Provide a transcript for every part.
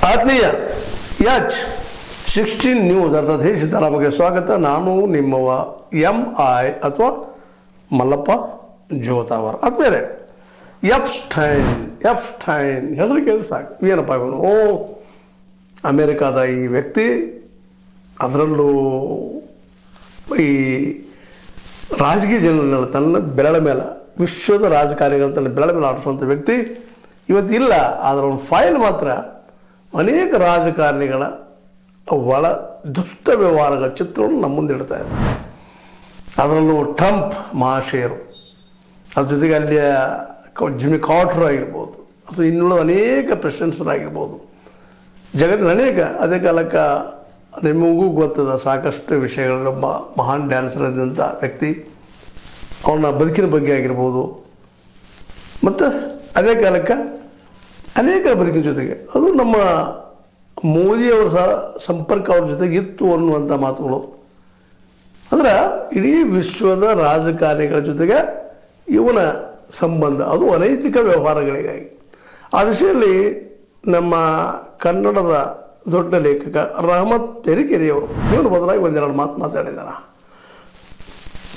ಆತ್ಮೀಯ H16 news ಅರ್ಥಾತ್ ಹೇ ಸೀತಾರಾಮಗೆ ಸ್ವಾಗತ. ನಾನು ನಿಮ್ಮವ MI ಅಥವಾ ಮಲ್ಲಪ್ಪ ಜೋತಾವರ್. ಆದ್ಮೇಲೆ ಎಫ್ಸ್ಟೈನ್ ಹೆಸರು ಕೇಳಿ ಸಾಕು. ಏನಪ್ಪ ಇವನು? ಅಮೇರಿಕಾದ ಈ ವ್ಯಕ್ತಿ, ಅದರಲ್ಲೂ ಈ ರಾಜಕೀಯ ಜನರನ್ನೆಲ್ಲ ತನ್ನ ಬೆರಳ ಮೇಲೆ, ವಿಶ್ವದ ರಾಜಕಾರಣಿಗಳನ್ನ ತನ್ನ ಬೆರಳ ಮೇಲೆ ಆಡಿಸುವಂಥ ವ್ಯಕ್ತಿ ಇವತ್ತಿಲ್ಲ. ಆದರೆ ಒಂದು ಫೈಲ್ ಮಾತ್ರ ಅನೇಕ ರಾಜಕಾರಣಿಗಳ ಒಳ ದುಷ್ಟ ವ್ಯವಹಾರಗಳ ಚಿತ್ರವನ್ನು ನಮ್ಮ ಮುಂದೆ ಇಡ್ತಾ ಇದೆ. ಅದರಲ್ಲೂ ಟ್ರಂಪ್ ಮಹಾಶಯರು, ಅದ್ರ ಜೊತೆಗೆ ಅಲ್ಲಿಯ ಜಿಮ್ಮಿ ಕಾರ್ಟರ್ ಆಗಿರ್ಬೋದು, ಅಥವಾ ಇನ್ನುಳಿದ ಅನೇಕ ಪ್ರೆಸಿಡೆಂಟ್ಸರಾಗಿರ್ಬೋದು, ಜಗತ್ತಿನ ಅನೇಕ. ಅದೇ ಕಾಲಕ್ಕೆ ನಿಮಗೂ ಗೊತ್ತದ ಸಾಕಷ್ಟು ವಿಷಯಗಳಲ್ಲಿ ಒಬ್ಬ ಮಹಾನ್ ಡ್ಯಾನ್ಸರ್ ಆದಂಥ ವ್ಯಕ್ತಿ, ಅವನ ಬದುಕಿನ ಬಗ್ಗೆ ಆಗಿರ್ಬೋದು, ಮತ್ತು ಅದೇ ಕಾಲಕ್ಕೆ ಅನೇಕ ಬದುಕಿನ ಜೊತೆಗೆ ಅದು ನಮ್ಮ ಮೋದಿಯವರ ಸಹ ಸಂಪರ್ಕ ಅವ್ರ ಜೊತೆಗೆ ಇತ್ತು ಅನ್ನುವಂಥ ಮಾತುಗಳು. ಅಂದ್ರೆ ಇಡೀ ವಿಶ್ವದ ರಾಜಕಾರಣಿಗಳ ಜೊತೆಗೆ ಇವನ ಸಂಬಂಧ, ಅದು ಅನೈತಿಕ ವ್ಯವಹಾರಗಳಿಗಾಗಿ. ಆ ದಿಶೆಯಲ್ಲಿ ನಮ್ಮ ಕನ್ನಡದ ದೊಡ್ಡ ಲೇಖಕ ರಹಮತ್ ತೆರಿಕೆರೆಯವರು ಇವನು ಬದಲಾಗಿ ಒಂದೆರಡು ಮಾತಾಡಿದಾರ.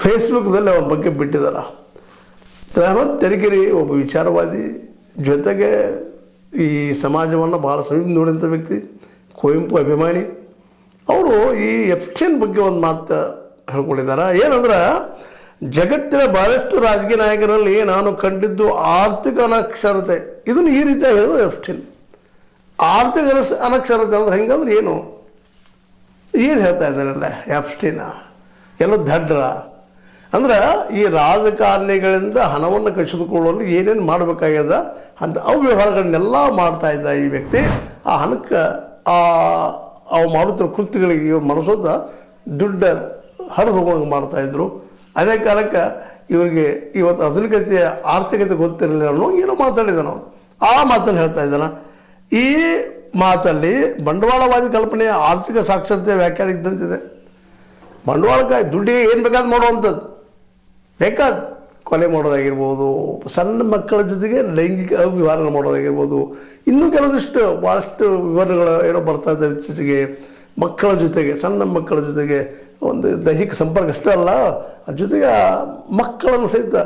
ಫೇಸ್ಬುಕ್ದಲ್ಲಿ ಅವನ ಬಗ್ಗೆ ಬಿಟ್ಟಿದ್ದಾರೆ. ರಹಮತ್ ತೆರಿಕೆರೆ ಒಬ್ಬ ವಿಚಾರವಾದಿ, ಜೊತೆಗೆ ಈ ಸಮಾಜವನ್ನು ಭಾಳ ಸಮೀಪ ನೋಡಿದಂಥ ವ್ಯಕ್ತಿ, ಕುವೆಂಪು ಅಭಿಮಾನಿ. ಅವರು ಈ ಎಫ್ಸ್ಟೈನ್ ಬಗ್ಗೆ ಒಂದು ಮಾತು ಹೇಳ್ಕೊಂಡಿದ್ದಾರೆ. ಏನಂದ್ರೆ, ಜಗತ್ತಿನ ಭಾಳಷ್ಟು ರಾಜಕೀಯ ನಾಯಕರಲ್ಲಿ ನಾನು ಕಂಡಿದ್ದು ಆರ್ಥಿಕ ಅನಕ್ಷರತೆ. ಇದನ್ನು ಈ ರೀತಿಯಾಗಿ ಹೇಳಿದ್ರು ಎಫ್ಸ್ಟೈನ್. ಆರ್ಥಿಕ ಅನಕ್ಷರತೆ ಅಂದ್ರೆ ಹೆಂಗಂದ್ರೆ ಏನು ಹೇಳ್ತಾ ಇದ್ದಾರಲ್ಲ ಎಫ್ಸ್ಟೈನ್? ಎಲ್ಲೋ ದಡ್ರ ಅಂದ್ರೆ ಈ ರಾಜಕಾರಣಿಗಳಿಂದ ಹಣವನ್ನು ಕಸಿದುಕೊಳ್ಳಲು ಏನೇನು ಮಾಡಬೇಕಾಗ್ಯದ ಅಂತ ಅವ್ಯವಹಾರಗಳನ್ನೆಲ್ಲ ಮಾಡ್ತಾ ಇದ್ದ ಈ ವ್ಯಕ್ತಿ. ಆ ಹಣಕ್ಕೆ ಅವು ಮಾಡುತ್ತಿರೋ ಕೃತ್ಯಗಳಿಗೆ ಇವ್ರು ಮನಸೋತ ದುಡ್ಡು ಹರಿದು ಹೋಗುವಂಗೆ ಮಾಡ್ತಾಯಿದ್ರು. ಅದೇ ಕಾಲಕ್ಕೆ ಇವರಿಗೆ ಇವತ್ತು ಆಧುನಿಕತೆಯ ಆರ್ಥಿಕತೆ ಗೊತ್ತಿರಲಿಲ್ಲ ಅನ್ನೋ ಏನೋ ಮಾತಾಡಿದ ನಾವು. ಆ ಮಾತನ್ನು ಹೇಳ್ತಾ ಇದ್ದಾನ. ಈ ಮಾತಲ್ಲಿ ಬಂಡವಾಳವಾದಿ ಕಲ್ಪನೆಯ ಆರ್ಥಿಕ ಸಾಕ್ಷರತೆ ವ್ಯಾಖ್ಯಾನ ಇದ್ದಂತಿದೆ. ಬಂಡವಾಳಕ್ಕಾಗಿ ದುಡ್ಡಿಗೆ ಏನು ಬೇಕಾದ್ ಮಾಡುವಂಥದ್ದು, ಬೇಕಾದ ಕೊಲೆ ಮಾಡೋದಾಗಿರ್ಬೋದು, ಸಣ್ಣ ಮಕ್ಕಳ ಜೊತೆಗೆ ಲೈಂಗಿಕ ವ್ಯವಹಾರಗಳು ಮಾಡೋದಾಗಿರ್ಬೋದು, ಇನ್ನೂ ಕೆಲವೊಂದಿಷ್ಟು ಭಾಳಷ್ಟು ವಿವರಗಳು ಏನೋ ಬರ್ತಾ ಇದ್ದಾವೆ ಇತ್ತೀಚೆಗೆ. ಮಕ್ಕಳ ಜೊತೆಗೆ, ಸಣ್ಣ ಮಕ್ಕಳ ಜೊತೆಗೆ ಒಂದು ದೈಹಿಕ ಸಂಪರ್ಕ ಅಷ್ಟೇ ಅಲ್ಲ, ಅದ್ರ ಜೊತೆಗೆ ಮಕ್ಕಳನ್ನು ಸಹಿತ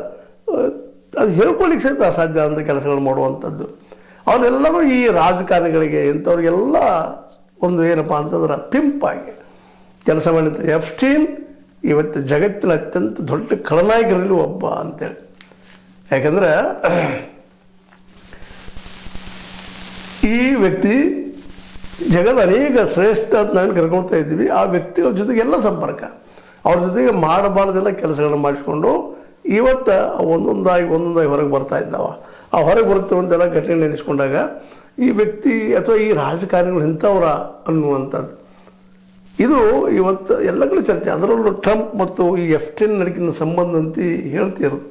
ಅದು ಹೇಳ್ಕೊಳ್ಳಿಕ್ಕೆ ಸಹಿತ ಅಸಾಧ್ಯ ಅಂತ ಕೆಲಸಗಳು ಮಾಡುವಂಥದ್ದು. ಅವನ್ನೆಲ್ಲರೂ ಈ ರಾಜಕಾರಣಿಗಳಿಗೆ ಇಂಥವ್ರಿಗೆಲ್ಲ ಒಂದು ಏನಪ್ಪ ಅಂತಂದ್ರೆ ಪಿಂಪಾಗಿ ಕೆಲಸ ಮಾಡಿದಂಥ ಎಫ್ಸ್ಟೈನ್ ಇವತ್ತು ಜಗತ್ತಿನ ಅತ್ಯಂತ ದೊಡ್ಡ ಖಳನಾಯಕರಲ್ಲಿ ಒಬ್ಬ ಅಂತೇಳಿ. ಯಾಕಂದ್ರೆ ಈ ವ್ಯಕ್ತಿ ಜಗದ ಅನೇಕ ಶ್ರೇಷ್ಠ ಅಂತ ನಾನು ಕರ್ಕೊಳ್ತಾ ಇದ್ದೀವಿ. ಆ ವ್ಯಕ್ತಿಗಳ ಜೊತೆಗೆ ಎಲ್ಲ ಸಂಪರ್ಕ, ಅವ್ರ ಜೊತೆಗೆ ಮಾಡಬಾರ್ದೆಲ್ಲ ಕೆಲಸಗಳನ್ನ ಮಾಡಿಸ್ಕೊಂಡು ಇವತ್ತು ಒಂದೊಂದಾಗಿ ಹೊರಗೆ ಬರ್ತಾ ಇದ್ದಾವ. ಆ ಹೊರಗೆ ಬರುತ್ತವಂತೆಲ್ಲ ಘಟನೆ ನೆನೆಸ್ಕೊಂಡಾಗ ಈ ವ್ಯಕ್ತಿ ಅಥವಾ ಈ ರಾಜಕಾರಣಿಗಳು ಇಂಥವ್ರ ಅನ್ನುವಂಥದ್ದು ಇದು ಇವತ್ತು ಎಲ್ಲ ಕಡೆ ಚರ್ಚೆ. ಅದರಲ್ಲೂ ಟ್ರಂಪ್ ಮತ್ತು ಈ ಎಫ್ಸ್ಟೈನ್ ನಡುಕಿನ ಸಂಬಂಧ ಅಂತ ಹೇಳ್ತಿರೋದು.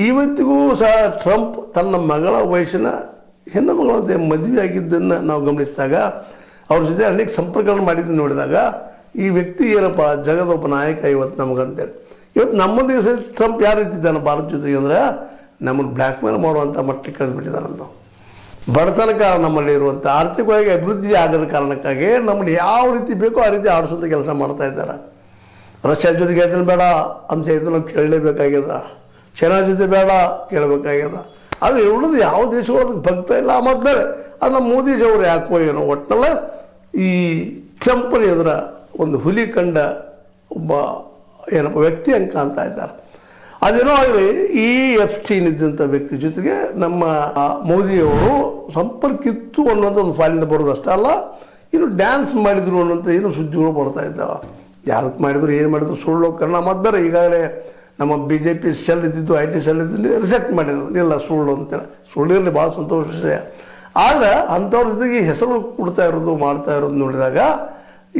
ಇವತ್ತಿಗೂ ಸಹ ಟ್ರಂಪ್ ತನ್ನ ಮಗಳ ವಯಸ್ಸಿನ ಹೆಣ್ಣು ಮಗಳ ಮದುವೆ ಆಗಿದ್ದನ್ನು ನಾವು ಗಮನಿಸಿದಾಗ, ಅವ್ರ ಜೊತೆ ಅನೇಕ ಸಂಪರ್ಕಗಳನ್ನು ಮಾಡಿದ್ದನ್ನು ನೋಡಿದಾಗ ಈ ವ್ಯಕ್ತಿ ಏನಪ್ಪ ಜಗದ ಒಬ್ಬ ನಾಯಕ ಇವತ್ತು ನಮಗಂತೇಳಿ. ಇವತ್ತು ನಮ್ಮೊಂದಿಗೆ ಸಹ ಟ್ರಂಪ್ ಯಾವ ರೀತಿ ಇದ್ದಾನೆ ಭಾರತ ಜೊತೆಗೆ ಅಂದರೆ, ನಮ್ಮನ್ನು ಬ್ಲ್ಯಾಕ್ ಮೇಲ್ ಮಾಡುವಂಥ ಮಟ್ಟಿಗೆ ಕಳೆದುಬಿಟ್ಟಿದ್ದಾನಂತ. ಬಡತನ ಕಾರಣ ನಮ್ಮಲ್ಲಿ ಇರುವಂಥ ಆರ್ಥಿಕವಾಗಿ ಅಭಿವೃದ್ಧಿ ಆಗದ ಕಾರಣಕ್ಕಾಗಿ ನಮ್ಮನ್ನು ಯಾವ ರೀತಿ ಬೇಕೋ ಆ ರೀತಿ ಆಡಿಸುವಂಥ ಕೆಲಸ ಮಾಡ್ತಾ ಇದ್ದಾರೆ. ರಷ್ಯಾ ಜೊತೆಗೆ ಇದನ್ನು ಬೇಡ ಅಂತ ಇದನ್ನು ನಾವು ಕೇಳಲೇಬೇಕಾಗ್ಯದ, ಚೈನಾ ಜೊತೆ ಬೇಡ ಕೇಳಬೇಕಾಗ್ಯದ. ಆದರೆ ಉಳಿದು ಯಾವ ದೇಶಗಳು ಅದಕ್ಕೆ ಭಕ್ತ ಇಲ್ಲ. ಮೊದಲೇ ಅದು ನಮ್ಮ ಮೋದಿಜಿಯವರು ಯಾಕೋ ಏನೋ ಒಟ್ಟಿನಲ್ಲ ಈ ಟ್ರಂಪನ ಎದುರ ಒಂದು ಹುಲಿ ಕಂಡ ಒಬ್ಬ ಏನಪ್ಪ ವ್ಯಕ್ತಿ ಹಂಗೆ ಕಾಣ್ತಾ ಇದ್ದಾರೆ. ಅದೇನೋ ಆಗಲಿ, ಈ ಎಫ್ಸ್ಟೈನ್ ಇದ್ದಂಥ ವ್ಯಕ್ತಿ ಜೊತೆಗೆ ನಮ್ಮ ಮೋದಿಯವರು ಸಂಪರ್ಕ ಇತ್ತು ಅನ್ನೋಂಥ ಒಂದು ಫೈಲಿಂದ ಬರೋದು ಅಷ್ಟೇ ಅಲ್ಲ, ಇನ್ನು ಡ್ಯಾನ್ಸ್ ಮಾಡಿದ್ರು ಅನ್ನೋಂಥ ಏನು ಸುದ್ದಿಗಳು ಬರ್ತಾ ಇದ್ದಾವೆ. ಯಾವ್ದಕ್ಕೆ ಮಾಡಿದ್ರು, ಏನು ಮಾಡಿದ್ರು, ಸುಳ್ಳು ಕನ್ನಡ ಮತ್ತೆ ಈಗಾಗಲೇ ನಮ್ಮ BJP ಸೆಲ್ ಇದ್ದಿದ್ದು, IT ಸೆಲ್ ಇದ್ದಿದ್ದು ರಿಜೆಕ್ಟ್ ಮಾಡಿದ್ರು, ಇಲ್ಲ ಸುಳ್ಳು ಅಂತೇಳಿ. ಸುಳ್ಳು ಇರಲಿ, ಭಾಳ ಸಂತೋಷ ವಿಷಯ. ಆದರೆ ಅಂಥವ್ರ ಜೊತೆಗೆ ಹೆಸರು ಕೊಡ್ತಾ ಇರೋದು ಮಾಡ್ತಾ ಇರೋದು ನೋಡಿದಾಗ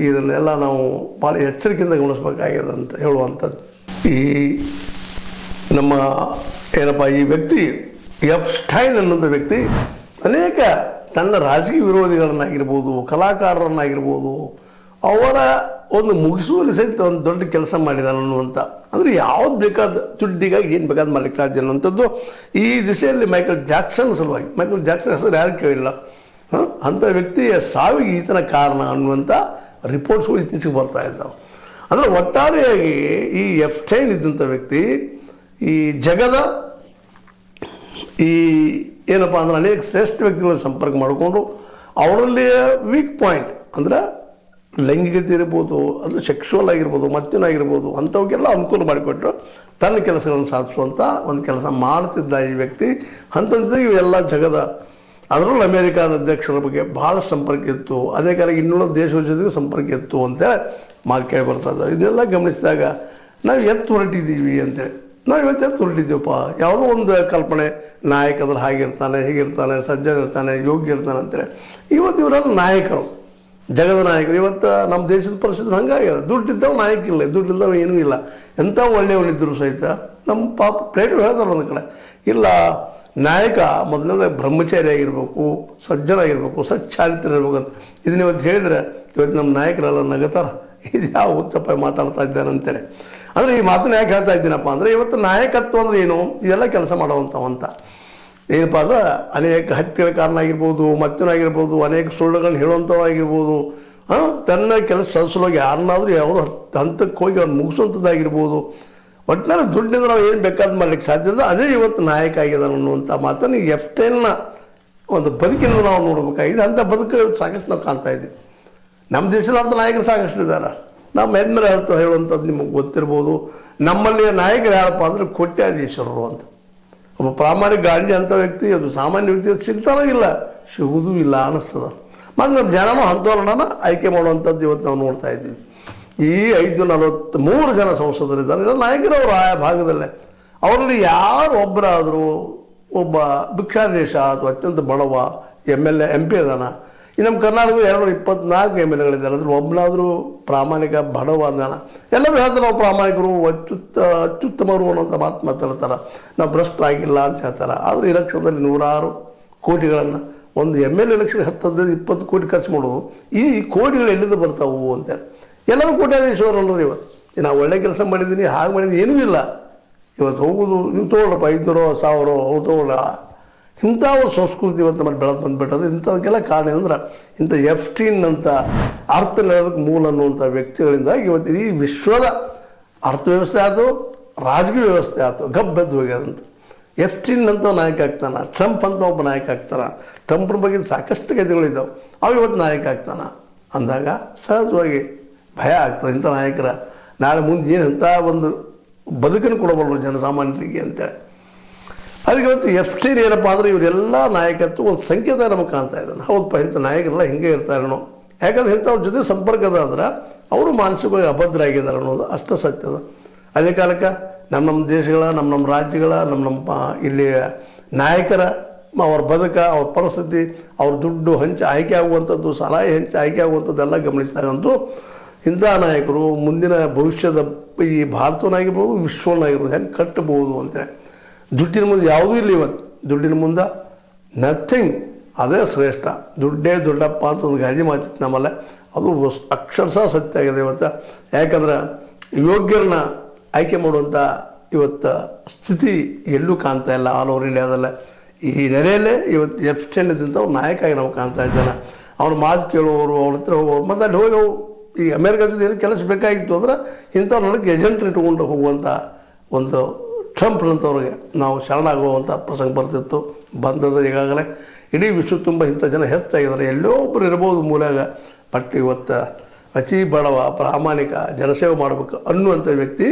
ಇದನ್ನೆಲ್ಲ ನಾವು ಭಾಳ ಎಚ್ಚರಿಕೆಯಿಂದ ಗಮನಿಸ್ಬೇಕಾಗ್ಯದ ಅಂತ ಹೇಳುವಂಥದ್ದು. ಈ ನಮ್ಮ ಏನಪ್ಪ ಈ ವ್ಯಕ್ತಿ ಎಫ್ಸ್ಟೈನ್ ಅನ್ನೋಂಥ ವ್ಯಕ್ತಿ ಅನೇಕ ತನ್ನ ರಾಜಕೀಯ ವಿರೋಧಿಗಳನ್ನಾಗಿರ್ಬೋದು, ಕಲಾಕಾರರನ್ನಾಗಿರ್ಬೋದು, ಅವರ ಒಂದು ಮುಗಿಸುವಲ್ಲಿ ಸಹಿತ ಒಂದು ದೊಡ್ಡ ಕೆಲಸ ಮಾಡಿದಾನ ಅನ್ನುವಂಥ. ಅಂದರೆ ಯಾವ್ದು ಬೇಕಾದ ದುಡ್ಡಿಗಾಗಿ ಏನು ಬೇಕಾದ ಮಾಡ್ಲಿಕ್ಕೆ ಸಾಧ್ಯ ಅನ್ನುವಂಥದ್ದು. ಈ ದಿಶೆಯಲ್ಲಿ ಮೈಕಲ್ ಜಾಕ್ಸನ್ ಸಲುವಾಗಿ, ಮೈಕಲ್ ಜಾಕ್ಸನ್ ಹೆಸರು ಯಾರು ಕೇಳಿಲ್ಲ, ಅಂಥ ವ್ಯಕ್ತಿಯ ಸಾವಿಗೆ ಈತನ ಕಾರಣ ಅನ್ನುವಂಥ ರಿಪೋರ್ಟ್ಸ್ಗಳು ಇತ್ತೀಚೆಗೆ ಬರ್ತಾ ಇದ್ದಾವೆ. ಅಂದರೆ ಒಟ್ಟಾರೆಯಾಗಿ ಈ ಎಫ್ಸ್ಟೈನ್ ಇದ್ದಂಥ ವ್ಯಕ್ತಿ ಈ ಜಗದ ಈ ಏನಪ್ಪ ಅಂದ್ರೆ ಅನೇಕ ಶ್ರೇಷ್ಠ ವ್ಯಕ್ತಿಗಳ ಸಂಪರ್ಕ ಮಾಡಿಕೊಂಡು ಅವರಲ್ಲಿ ವೀಕ್ ಪಾಯಿಂಟ್ ಅಂದರೆ ಲೈಂಗಿಕತೆ ಇರ್ಬೋದು, ಅದು ಸೆಕ್ಷುವಲ್ ಆಗಿರ್ಬೋದು, ಮತ್ತಿನಾಗಿರ್ಬೋದು, ಅಂಥವಕ್ಕೆಲ್ಲ ಅನುಕೂಲ ಮಾಡಿಕೊಟ್ಟು ತನ್ನ ಕೆಲಸಗಳನ್ನು ಸಾಧಿಸುವಂಥ ಒಂದು ಕೆಲಸ ಮಾಡ್ತಿದ್ದ ಈ ವ್ಯಕ್ತಿ. ಅಂಥ ಜೊತೆಗೆ ಇವೆಲ್ಲ ಜಗದ ಅದರಲ್ಲೂ ಅಮೇರಿಕಾದ ಅಧ್ಯಕ್ಷರ ಬಗ್ಗೆ ಭಾಳ ಸಂಪರ್ಕ ಇತ್ತು. ಅದೇ ಕಾಲ ಇನ್ನುಳಿದ ದೇಶಗಳ ಜೊತೆಗೂ ಸಂಪರ್ಕ ಇತ್ತು ಅಂತೇಳಿ ಮಾತು ಕೇಳಿ ಬರ್ತದೆ. ಇದನ್ನೆಲ್ಲ ಗಮನಿಸಿದಾಗ ನಾವು ಎತ್ತು ಹೊರಟಿದ್ದೀವಿ ಅಂತೇಳಿ ನಾವು ಇವತ್ತು ಎತ್ತು ಹೊರಟಿದ್ದೀವಪ್ಪ. ಯಾವುದೋ ಒಂದು ಕಲ್ಪನೆ, ನಾಯಕ ಅಂದ್ರೆ ಹಾಗಿರ್ತಾನೆ, ಹೀಗಿರ್ತಾನೆ, ಸಜ್ಜನ ಇರ್ತಾನೆ, ಯೋಗ್ಯ ಇರ್ತಾನೆ ಅಂತೇಳಿ. ಇವತ್ತು ಇವರೆಲ್ಲ ನಾಯಕರು, ಜಗದ ನಾಯಕರು. ಇವತ್ತು ನಮ್ಮ ದೇಶದ ಪರಿಸ್ಥಿತಿ ಹಂಗಾಗ್ಯದ. ದುಡ್ಡಿದ್ದವ ನಾಯಕ ಇಲ್ಲ, ದುಡ್ಡಿಲ್ಲದವ ಏನೂ ಇಲ್ಲ. ಎಂಥ ಒಳ್ಳೆಯವನಿದ್ದರು ಸಹಿತ ನಮ್ಮ ಪಾಪ ಪ್ಲೇಟ್ ಹೇಳ್ತಾರೆ ಒಂದು ಕಡೆ. ಇಲ್ಲ, ನಾಯಕ ಮೊದಲನೇ ಬ್ರಹ್ಮಚಾರಿ ಆಗಿರ್ಬೇಕು, ಸಜ್ಜನಾಗಿರ್ಬೇಕು, ಸಚ್ಚಾರಿತ್ರ ಇರ್ಬೇಕು ಅಂತ. ಇದನ್ನ ಇವತ್ತು ಹೇಳಿದ್ರೆ ಇವತ್ತು ನಮ್ಮ ನಾಯಕರೆಲ್ಲ ನಗತಾರ, ಇದು ಯಾವ ಹುಚ್ಚಪ್ಪ ಮಾತಾಡ್ತಾ ಇದ್ದಾನೆ ಅಂತೇಳಿ. ಅಂದರೆ ಈ ಮಾತನ್ನ ಯಾಕೆ ಹೇಳ್ತಾ ಇದ್ದೀನಪ್ಪ ಅಂದರೆ ಇವತ್ತು ನಾಯಕತ್ವ ಅಂದರೆ ಏನು, ಇದೆಲ್ಲ ಕೆಲಸ ಮಾಡುವಂಥವಂತ ಏನಪ್ಪ ಅಂದ್ರೆ ಅನೇಕ ಹತ್ಯೆಗಳ ಕಾರಣ ಆಗಿರ್ಬೋದು, ಮತ್ತನಾಗಿರ್ಬೋದು, ಅನೇಕ ಸುಳ್ಳುಗಳನ್ನ ಹೇಳುವಂಥವಾಗಿರ್ಬೋದು, ತನ್ನ ಕೆಲಸ ಸಲ್ಲಿಸಲೋಗಿ ಯಾರನ್ನಾದರೂ ಯಾವುದೋ ಹಂತಕ್ಕೆ ಹೋಗಿ ಅವ್ನು ಮುಗಿಸುವಂಥದ್ದಾಗಿರ್ಬೋದು. ಒಟ್ಟಿನಲ್ಲಿ ದುಡ್ಡಿಂದ ನಾವು ಏನು ಬೇಕಾದ ಮಾಡ್ಲಿಕ್ಕೆ ಸಾಧ್ಯ ಇದೆ. ಅದೇ ಇವತ್ತು ನಾಯಕ ಆಗಿದ್ದಾನೆ ಅನ್ನುವಂಥ ಮಾತನ್ನು ಎಫ್ಸ್ಟೈನ್ನ ಒಂದು ಬದುಕಿನ ನಾವು ನೋಡಬೇಕಾಗಿದೆ. ಅಂಥ ಬದುಕು ಸಾಕಷ್ಟು ನಾವು ಕಾಣ್ತಾ ಇದ್ದೀವಿ. ನಮ್ಮ ದೇಶದಲ್ಲಿ ಅಂಥ ನಾಯಕರು ಸಾಕಷ್ಟು ಇದ್ದಾರೆ. ನಮ್ಮ ಹೆಮ್ಮೆರೆ ಹೇಳುವಂಥದ್ದು ನಿಮಗೆ ಗೊತ್ತಿರ್ಬೋದು. ನಮ್ಮಲ್ಲಿ ನಾಯಕರು ಯಾರಪ್ಪ ಅಂದರೆ ಕೋಟ್ಯಾಧೀಶ್ವರರು ಅಂತ. ಒಬ್ಬ ಪ್ರಾಮಾಣಿಕ ಗಾಂಧಿ ಅಂಥ ವ್ಯಕ್ತಿ, ಅದು ಸಾಮಾನ್ಯ ವ್ಯಕ್ತಿ ಸಿಗ್ತಾನೋ ಇಲ್ಲ, ಸಿಗುವುದೂ ಇಲ್ಲ ಅನ್ನಿಸ್ತದ. ಮತ್ತು ನಮ್ಮ ಜನನೂ ಅಂಥವ್ರನ್ನ ಆಯ್ಕೆ ಮಾಡುವಂಥದ್ದು ಇವತ್ತು ನಾವು ನೋಡ್ತಾ ಇದ್ದೀವಿ. ಈ 543 ಜನ ಸಂಸದರಿದ್ದಾರೆ, ಇಲ್ಲ ನಾಯಕರವರು ಆ ಭಾಗದಲ್ಲೇ. ಅವರಲ್ಲಿ ಯಾರು ಒಬ್ಬರಾದರೂ ಒಬ್ಬ ಭಿಕ್ಷಾದೇಶ ಅಥವಾ ಅತ್ಯಂತ ಬಡವ MLA MP ಅದಾನ. ಈ ನಮ್ಮ ಕರ್ನಾಟಕದ 224 MLAಗಳಿದ್ದಾರೆ. ಅದ್ರ ಒಬ್ಬನಾದರೂ ಪ್ರಾಮಾಣಿಕ ಬಡವ ಅದಾನ. ಎಲ್ಲರೂ ಹೇಳ್ತಾರೆ ನಾವು ಪ್ರಾಮಾಣಿಕರು, ಅತ್ಯುತ್ತಮರು ಅನ್ನೋಂಥ ಮಾತು ಮಾತಾಡ್ತಾರೆ. ನಾವು ಭ್ರಷ್ಟರಾಗಿಲ್ಲ ಅಂತ ಹೇಳ್ತಾರೆ. ಆದರೆ ಇಲೆಕ್ಷನ್ದಲ್ಲಿ 100 ಕೋಟಿಗಳನ್ನು ಒಂದು MLA ಎಲೆಕ್ಷನ್ 10-20 ಕೋಟಿ ಖರ್ಚು ಮಾಡೋದು. ಈ ಕೋಟಿಗಳು ಎಲ್ಲಿಂದ ಬರ್ತಾವು ಅಂತೇಳಿ ಎಲ್ಲರೂ ಕೋಟ್ಯಾಧೀಶ್ವರ ಅನ್ನೋರು. ಇವತ್ತು ನಾವು ಒಳ್ಳೆ ಕೆಲಸ ಮಾಡಿದ್ದೀನಿ, ಹಾಗೆ ಮಾಡಿದ್ದೀನಿ, ಏನೂ ಇಲ್ಲ. ಇವತ್ತು ಹೋಗೋದು ನೀವು ತೊಗೊಳ್ಳಪ್ಪ, 500 1000 ಅವ್ರು ತೊಗೊಳ್ಳ. ಇಂಥ ಒಂದು ಸಂಸ್ಕೃತಿ ಇವತ್ತು ನಮ್ಮಲ್ಲಿ ಬೆಳೆದು ಬಂದುಬಿಟ್ಟದು. ಇಂಥದಕ್ಕೆಲ್ಲ ಕಾರಣ ಏನಂದ್ರೆ ಇಂಥ ಎಫ್ಸ್ಟೈನ್ ಅಂತ ಅರ್ಥ ನಡೆಯೋದಕ್ಕೆ ಮೂಲ ಅನ್ನುವಂಥ ವ್ಯಕ್ತಿಗಳಿಂದಾಗಿ ಇವತ್ತು ಇಡೀ ವಿಶ್ವದ ಅರ್ಥವ್ಯವಸ್ಥೆ ಆಯಿತು, ರಾಜಕೀಯ ವ್ಯವಸ್ಥೆ ಆಯಿತು, ಗಬ್ಬೆದ್ದು ಹೋಗ್ಯದಂತ. ಎಫ್ಸ್ಟೈನ್ ಅಂತ ನಾಯಕ ಆಗ್ತಾನೆ, ಟ್ರಂಪ್ ಅಂತ ಒಬ್ಬ ನಾಯಕ ಆಗ್ತಾನೆ. ಟ್ರಂಪ್ನ ಬಗ್ಗೆ ಸಾಕಷ್ಟು ಕಥೆಗಳಿದ್ದಾವೆ, ಅವು ಇವತ್ತು ನಾಯಕ ಆಗ್ತಾನೆ ಅಂದಾಗ ಸಹಜವಾಗಿ ಭಯ ಆಗ್ತದೆ. ಇಂಥ ನಾಯಕರ ನಾಳೆ ಮುಂದೆ ಏನು ಇಂಥ ಒಂದು ಬದುಕನ್ನು ಕೊಡಬಲ್ಲರು ಜನಸಾಮಾನ್ಯರಿಗೆ ಅಂತೇಳಿ. ಅದಕ್ಕೆ ಇವತ್ತು ಎಫ್ಸ್ಟೈನ್ ಏನಪ್ಪ ಅಂದರೆ ಇವರೆಲ್ಲ ನಾಯಕತ್ವ ಒಂದು ಸಂಕೇತ ನಮಗೆ ಕಾಣ್ತಾ ಇದ್ದಾನೆ. ಹೌದಪ್ಪ, ಇಂಥ ನಾಯಕರೆಲ್ಲ ಹಿಂಗೆ ಇರ್ತಾರೇನೋ. ಯಾಕಂದ್ರೆ ಇಂಥವ್ರ ಜೊತೆ ಸಂಪರ್ಕದ ಅಂದ್ರೆ ಅವರು ಮಾನಸಿಕವಾಗಿ ಅಭದ್ರ ಆಗಿದ್ದಾರೆ ಅನ್ನೋದು ಅಷ್ಟು ಸತ್ಯದ. ಅದೇ ಕಾಲಕ್ಕೆ ನಮ್ಮ ದೇಶಗಳ, ನಮ್ಮ ರಾಜ್ಯಗಳ, ನಮ್ಮ ಇಲ್ಲಿ ನಾಯಕರ ಅವ್ರ ಬದುಕ, ಅವ್ರ ಪರಿಸ್ಥಿತಿ, ಅವ್ರ ದುಡ್ಡು ಹಂಚಿ ಆಯ್ಕೆ ಆಗುವಂಥದ್ದು, ಸಲಹೆ ಹಂಚಿ ಆಯ್ಕೆ ಆಗುವಂಥದ್ದೆಲ್ಲ ಗಮನಿಸಿದಾಗಂತೂ ಇಂಥ ನಾಯಕರು ಮುಂದಿನ ಭವಿಷ್ಯದ ಈ ಭಾರತವನ್ನಾಗಿರ್ಬೋದು, ವಿಶ್ವವನ್ನಾಗಿರ್ಬೋದು ಹೆಂಗೆ ಕಟ್ಟಬಹುದು ಅಂತೇಳಿ. ದುಡ್ಡಿನ ಮುಂದೆ ಯಾವುದೂ ಇಲ್ಲ ಇವತ್ತು. ದುಡ್ಡಿನ ಮುಂದೆ ನಥಿಂಗ್, ಅದೇ ಶ್ರೇಷ್ಠ. ದುಡ್ಡೇ ದೊಡ್ಡಪ್ಪ ಅಂತ ಒಂದು ಗಾದಿ ಮಾತಿತ್ತು ನಮ್ಮಲ್ಲೇ, ಅದು ಅಕ್ಷರಶಃ ಸತ್ಯ ಆಗಿದೆ ಇವತ್ತು. ಯಾಕಂದ್ರೆ ಯೋಗ್ಯರನ್ನ ಆಯ್ಕೆ ಮಾಡುವಂಥ ಇವತ್ತು ಸ್ಥಿತಿ ಎಲ್ಲೂ ಕಾಣ್ತಾ ಇಲ್ಲ ಆಲ್ ಓವರ್ ಇಂಡಿಯಾದಲ್ಲೇ. ಈ ನೆಲೆಯಲ್ಲೇ ಇವತ್ತು ಎಫ್ಸ್ಟೈನ್ ಇದ್ದಂಥ ಅವ್ರು ನಾಯಕಾಗಿ ನಾವು ಕಾಣ್ತಾ ಇದ್ದಾನೆ. ಅವ್ರ ಮಾತು ಕೇಳುವವರು, ಅವ್ರ ಹತ್ರ ಹೋಗೋರು, ಮತ್ತು ಅಲ್ಲಿ ಹೋಗಿ ಈ ಅಮೇರಿಕಾ ಜೊತೆ ಏನು ಕೆಲಸ ಬೇಕಾಗಿತ್ತು ಅಂದ್ರೆ ಇಂಥವ್ರ ನಡಕ್ಕೆ ಏಜೆಂಟ್ ಇಟ್ಕೊಂಡು ಹೋಗುವಂಥ ಒಂದು ಟ್ರಂಪ್ನಂಥವ್ರಿಗೆ ನಾವು ಶರಣಾಗುವಂಥ ಪ್ರಸಂಗ ಬರ್ತಿತ್ತು, ಬಂದದ. ಈಗಾಗಲೇ ಇಡೀ ವಿಶ್ವ ತುಂಬ ಇಂಥ ಜನ ಹೆಚ್ಚಾಗಿದ್ದಾರೆ. ಎಲ್ಲೋ ಒಬ್ಬರು ಇರ್ಬೋದು ಮೂಲೆಯಾಗ. ಬಟ್ ಇವತ್ತು ಅತಿ ಬಡವ, ಪ್ರಾಮಾಣಿಕ, ಜನಸೇವೆ ಮಾಡಬೇಕು ಅನ್ನುವಂಥ ವ್ಯಕ್ತಿ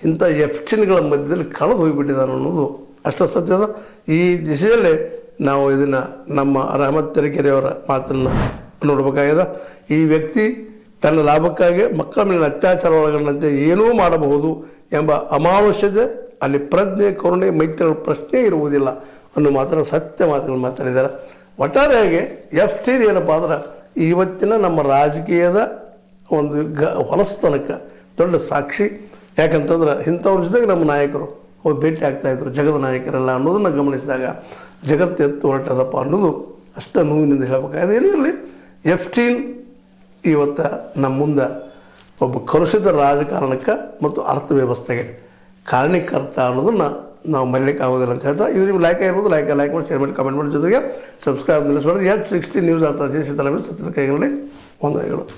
ಇಂಥ ಎಫ್ಸ್ಟೈನ್ಗಳ ಮಧ್ಯದಲ್ಲಿ ಕಳೆದು ಹೋಗಿಬಿಟ್ಟಿದ್ದಾನೆ ಅನ್ನೋದು ಅಷ್ಟು ಸತ್ಯದ. ಈ ದಿಶೆಯಲ್ಲೇ ನಾವು ಇದನ್ನು ನಮ್ಮ ರಹಮತ್ ತರೀಕೆರೆಯವರ ಮಾತನ್ನು ನೋಡಬೇಕಾಗಿದೆ. ಈ ವ್ಯಕ್ತಿ ತನ್ನ ಲಾಭಕ್ಕಾಗಿ ಮಕ್ಕಳ ಮೇಲೆ ಅತ್ಯಾಚಾರ ಒಳಗೊಂಡಂತೆ ಏನೂ ಮಾಡಬಹುದು ಎಂಬ ಅಮಾವಶ್ಯತೆ, ಅಲ್ಲಿ ಪ್ರಜ್ಞೆ, ಕರುಣೆ, ಮೈತ್ರಿಗಳ ಪ್ರಶ್ನೆ ಇರುವುದಿಲ್ಲ ಅನ್ನೋ ಮಾತ್ರ ಸತ್ಯ ಮಾತುಗಳು ಮಾತಾಡಿದ್ದಾರೆ. ಒಟ್ಟಾರೆಯಾಗಿ ಎಫ್ಸ್ಟೈನ್ ಏನಪ್ಪ ಅಂದ್ರೆ ಇವತ್ತಿನ ನಮ್ಮ ರಾಜಕೀಯದ ಒಂದು ಹೊಲಸ್ತನಕ್ಕೆ ದೊಡ್ಡ ಸಾಕ್ಷಿ. ಯಾಕಂತಂದ್ರೆ ಇಂಥವ್ರ ಜೊತೆಗೆ ನಮ್ಮ ನಾಯಕರು ಹೋಗಿ ಭೇಟಿ ಆಗ್ತಾಯಿದ್ರು, ಜಗದ ನಾಯಕರೆಲ್ಲ ಅನ್ನೋದನ್ನು ಗಮನಿಸಿದಾಗ ಜಗತ್ತು ಎತ್ತು ಹೊರಟದಪ್ಪ ಅನ್ನೋದು ಅಷ್ಟು ನೋವಿನಿಂದ ಹೇಳಬೇಕಾಗಿದೆ. ಏನೂ ಇರಲಿ, ಎಫ್ಸ್ಟೈನ್ ಇವತ್ತು ನಮ್ಮ ಮುಂದೆ ಒಬ್ಬ ಕಲುಷಿತ ರಾಜಕಾರಣಕ್ಕೆ ಮತ್ತು ಅರ್ಥವ್ಯವಸ್ಥೆಗೆ ಕಾರಣೀಕರ್ತ ಅನ್ನೋದನ್ನು ನಾವು ಮರೀಲಿಕ್ಕೆ ಆಗೋದಿಲ್ಲ ಅಂತ ಹೇಳ್ತಾ ಇವ್ರು ನಿಮ್ಗೆ ಲೈಕ್ ಆಗಿರ್ಬೋದು, ಲೈಕ್ ಮಾಡಿ, ಶೇರ್ ಮಾಡಿ, ಕಮೆಂಟ್ ಮಾಡಿ, ಜೊತೆಗೆ ಸಬ್ಸ್ಕ್ರೈಬ್ ನಿಲ್ಲಿಸ್ಬಾರ್ದು. H60 ನ್ಯೂಸ್ ಅರ್ಥ ಸತ್ಯದ ಕೈಗಳಲ್ಲಿ ವಂದನೆಗಳು.